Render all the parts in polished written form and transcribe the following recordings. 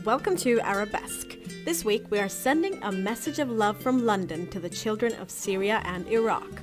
welcome to Arabesque. This week we are sending a message of love from London to the children of Syria and Iraq,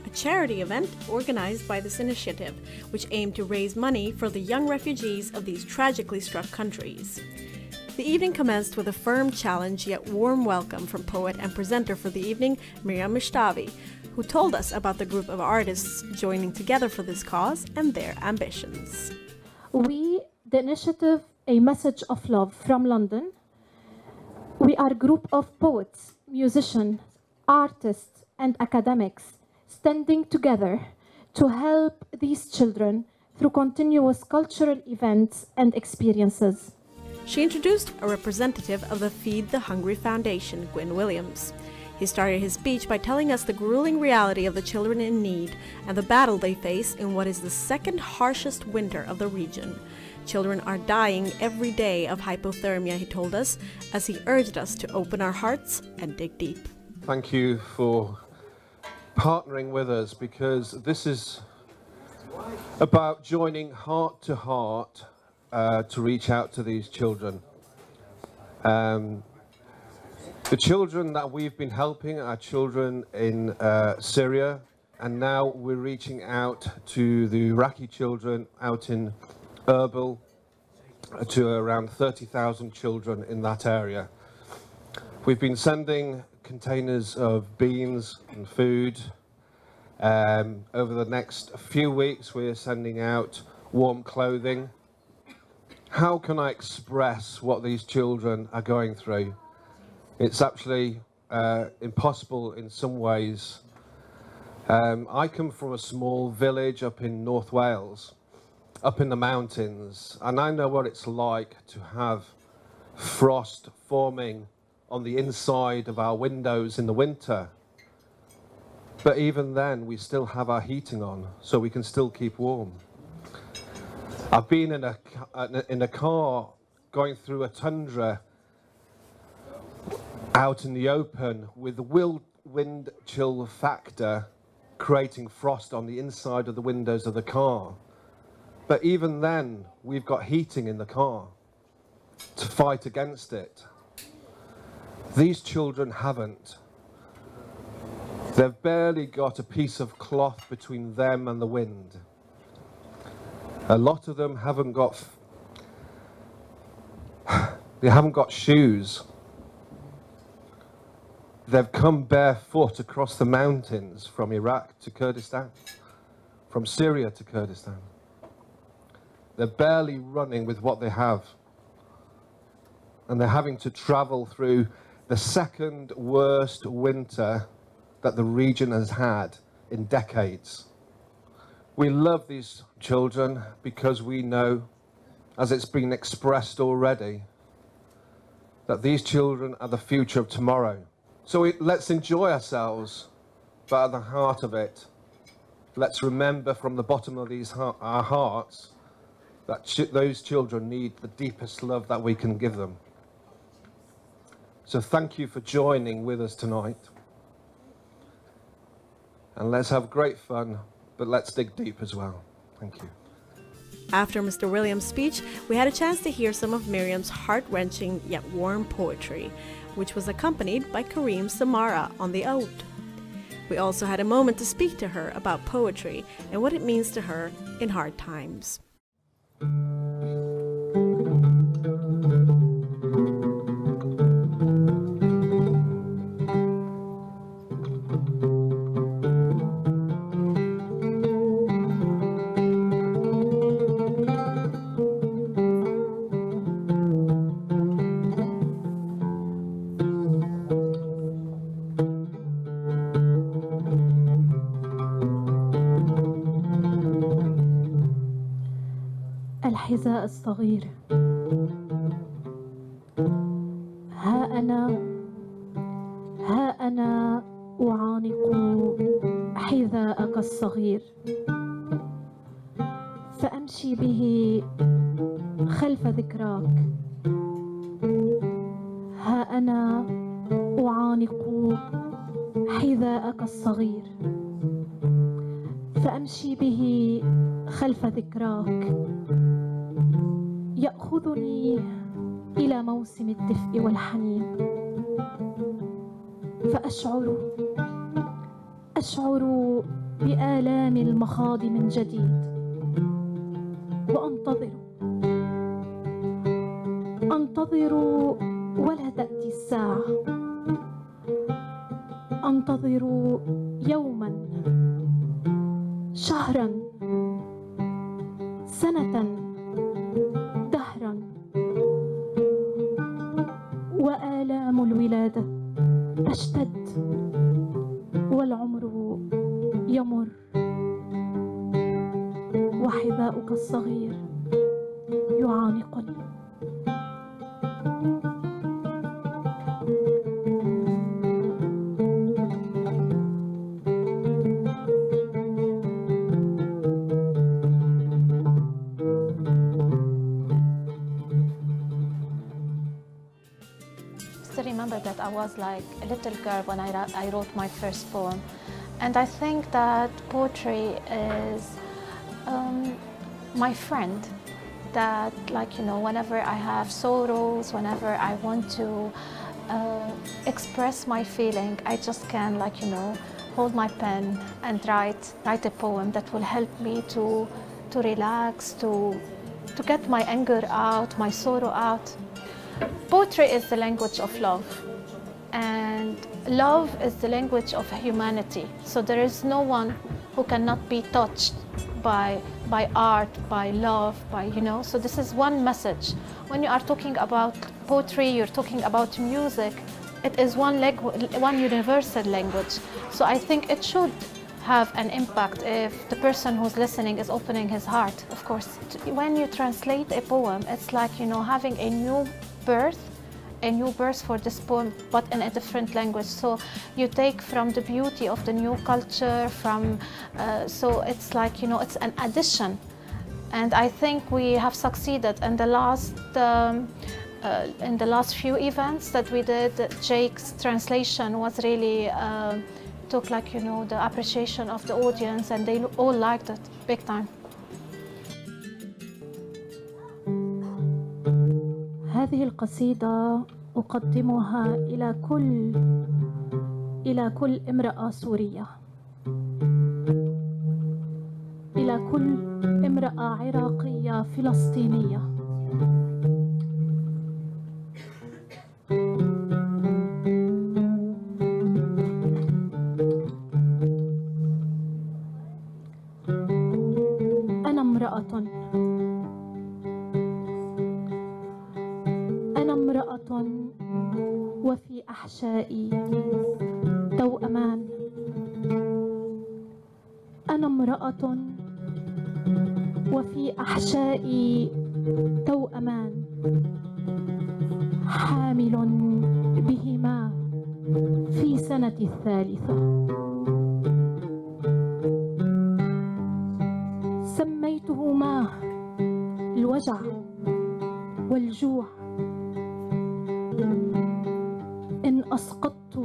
a charity event organized by this initiative, which aimed to raise money for the young refugees of these tragically struck countries. The evening commenced with a firm challenge yet warm welcome from poet and presenter for the evening, Mariam Michtawi, who told us about the group of artists joining together for this cause and their ambitions. The initiative, A Message of Love from London, we are a group of poets, musicians, artists, and academics standing together to help these children through continuous cultural events and experiences. She introduced a representative of the Feed the Hungry Foundation, Gwyn Williams. He started his speech by telling us the grueling reality of the children in need and the battle they face in what is the second harshest winter of the region. Children are dying every day of hypothermia, he told us, as he urged us to open our hearts and dig deep. Thank you for partnering with us, because this is about joining heart to heart to reach out to these children. The children that we've been helping are children in Syria, and now we're reaching out to the Iraqi children out in Erbil, to around 30,000 children in that area. We've been sending containers of beans and food. Over the next few weeks, we're sending out warm clothing. How can I express what these children are going through? It's actually impossible in some ways. I come from a small village up in North Wales, up in the mountains, and I know what it's like to have frost forming on the inside of our windows in the winter. But even then, we still have our heating on, so we can still keep warm. I've been in a car going through a tundra out in the open with the wind chill factor creating frost on the inside of the windows of the car. But even then, we've got heating in the car to fight against it. These children haven't. They've barely got a piece of cloth between them and the wind. A lot of them haven't got shoes. They've come barefoot across the mountains from Iraq to Kurdistan, from Syria to Kurdistan. They're barely running with what they have. And they're having to travel through the second worst winter that the region has had in decades. We love these children because we know, as it's been expressed already, that these children are the future of tomorrow. So let's enjoy ourselves, but at the heart of it, let's remember from the bottom of our hearts that those children need the deepest love that we can give them. So thank you for joining with us tonight. And let's have great fun, but let's dig deep as well. Thank you. After Mr. Williams' speech, we had a chance to hear some of Miriam's heart-wrenching yet warm poetry, which was accompanied by Kareem Samara on the oud. We also had a moment to speak to her about poetry and what it means to her in hard times. الحذاء الصغير. ها أنا أعانق حذاءك الصغير، فأمشي به خلف ذكراك. ها أنا أعانق حذاءك الصغير، فأمشي به خلف ذكراك. يأخذني إلى موسم الدفء والحنين، فأشعر بآلام المخاض من جديد، وأنتظر ولا تأتي الساعة، أنتظر يوما، شهرا، سنة، دهرا، وآلام الولادة أشتد والعمر يمر، وحذاؤك الصغير يعانقني. I remember that I was like a little girl when I wrote my first poem, and I think that poetry is my friend. That, like, you know, whenever I have sorrows, whenever I want to express my feeling, I just can, like, you know, hold my pen and write a poem that will help me to relax, to get my anger out, my sorrow out. Poetry is the language of love, and love is the language of humanity. So there is no one who cannot be touched by art, by love, by, you know. So this is one message. When you are talking about poetry, you're talking about music. It is one universal language. So I think it should have an impact if the person who's listening is opening his heart, of course. When you translate a poem, it's like, you know, having a new birth for this poem, but in a different language. So you take from the beauty of the new culture, so it's like, you know, it's an addition. And I think we have succeeded in the last few events that we did. Jake's translation was really took, like, you know, the appreciation of the audience, and they all liked it big time. هذه القصيدة أقدمها إلى كل امرأة سورية، إلى كل امرأة عراقية فلسطينية. أنا امرأة وفي أحشائي توأمان. أنا امرأة وفي أحشائي توأمان، حامل بهما في سنة الثالثة. سميتهما الوجع والجوع، إن أسقطت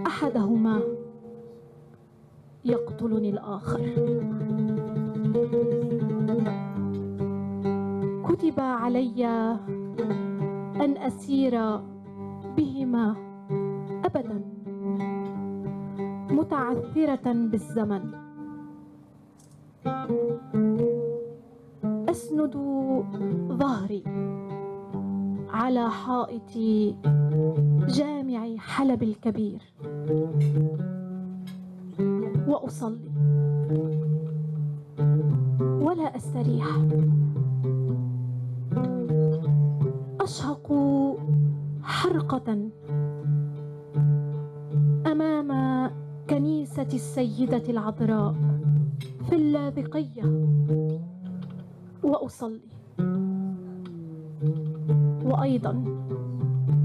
أحدهما يقتلني الآخر. كتب علي أن أسير بهما أبداً، متعثرة بالزمن، أسند ظهري على حائط جامع حلب الكبير وأصلي ولا أستريح. أشهق حرقة أمام كنيسة السيدة العذراء في اللاذقية وأصلي، وأيضا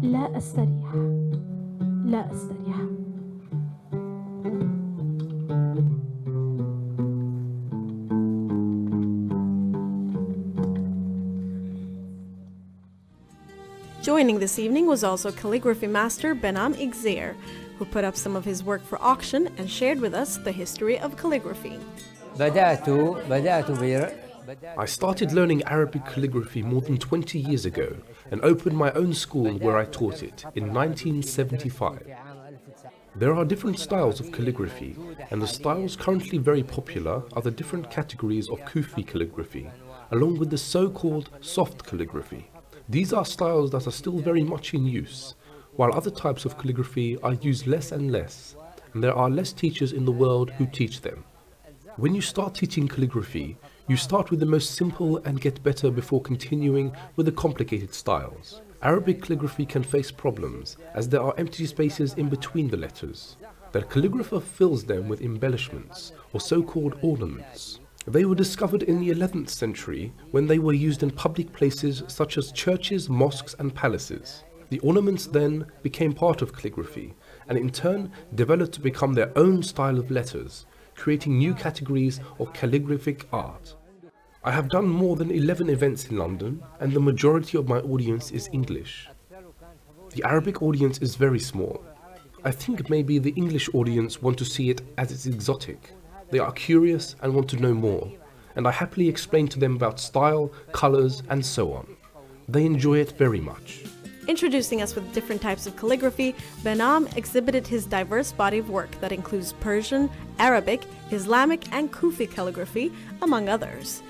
لا أستريح. Joining this evening was also calligraphy master Mariam Michtawi, who put up some of his work for auction and shared with us the history of calligraphy. بدأت I started learning Arabic calligraphy more than 20 years ago and opened my own school where I taught it in 1975. There are different styles of calligraphy, and the styles currently very popular are the different categories of Kufi calligraphy, along with the so-called soft calligraphy. These are styles that are still very much in use, while other types of calligraphy are used less and less, and there are less teachers in the world who teach them. When you start teaching calligraphy, you start with the most simple and get better before continuing with the complicated styles. Arabic calligraphy can face problems, as there are empty spaces in between the letters. The calligrapher fills them with embellishments, or so-called ornaments. They were discovered in the 11th century when they were used in public places such as churches, mosques and palaces. The ornaments then became part of calligraphy, and in turn developed to become their own style of letters, creating new categories of calligraphic art. I have done more than 11 events in London, and the majority of my audience is English. The Arabic audience is very small. I think maybe the English audience want to see it as it's exotic. They are curious and want to know more, and I happily explain to them about style, colours and so on. They enjoy it very much. Introducing us with different types of calligraphy, Benam exhibited his diverse body of work that includes Persian, Arabic, Islamic, and Kufi calligraphy, among others.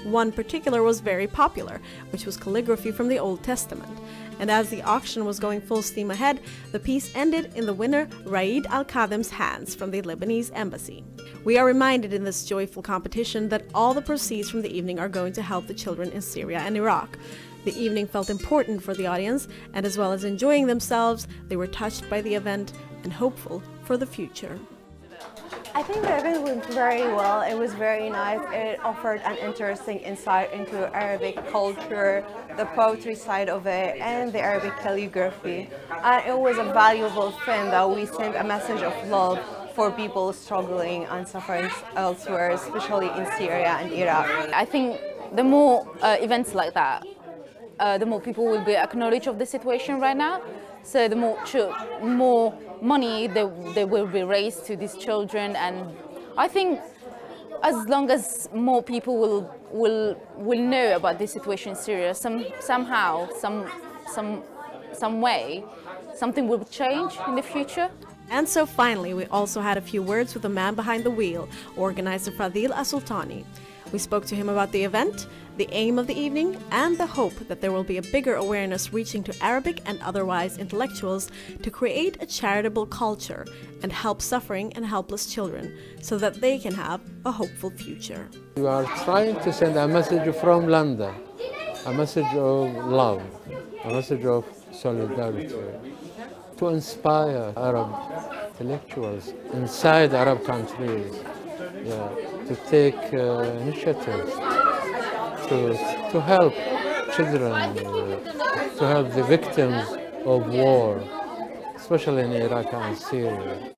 One particular was very popular, which was calligraphy from the Old Testament. And as the auction was going full steam ahead, the piece ended in the winner Raid Al-Kadhim's hands from the Lebanese embassy. We are reminded in this joyful competition that all the proceeds from the evening are going to help the children in Syria and Iraq. The evening felt important for the audience, and as well as enjoying themselves, they were touched by the event and hopeful for the future. I think the event went very well. It was very nice. It offered an interesting insight into Arabic culture, the poetry side of it, and the Arabic calligraphy. And it was a valuable thing that we sent a message of love for people struggling and suffering elsewhere, especially in Syria and Iraq. I think the more events like that, the more people will be acknowledged of the situation right now. So the more money they will be raised to these children, and I think as long as more people will know about this situation in Syria, somehow, some way, something will change in the future. And so finally, we also had a few words with the man behind the wheel, organizer Fadil As-Sultani. We spoke to him about the event, the aim of the evening, and the hope that there will be a bigger awareness reaching to Arabic and otherwise intellectuals to create a charitable culture and help suffering and helpless children so that they can have a hopeful future. We are trying to send a message from London, a message of love, a message of solidarity, to inspire Arab intellectuals inside Arab countries, to take initiatives to help children, to help the victims of war, especially in Iraq and Syria.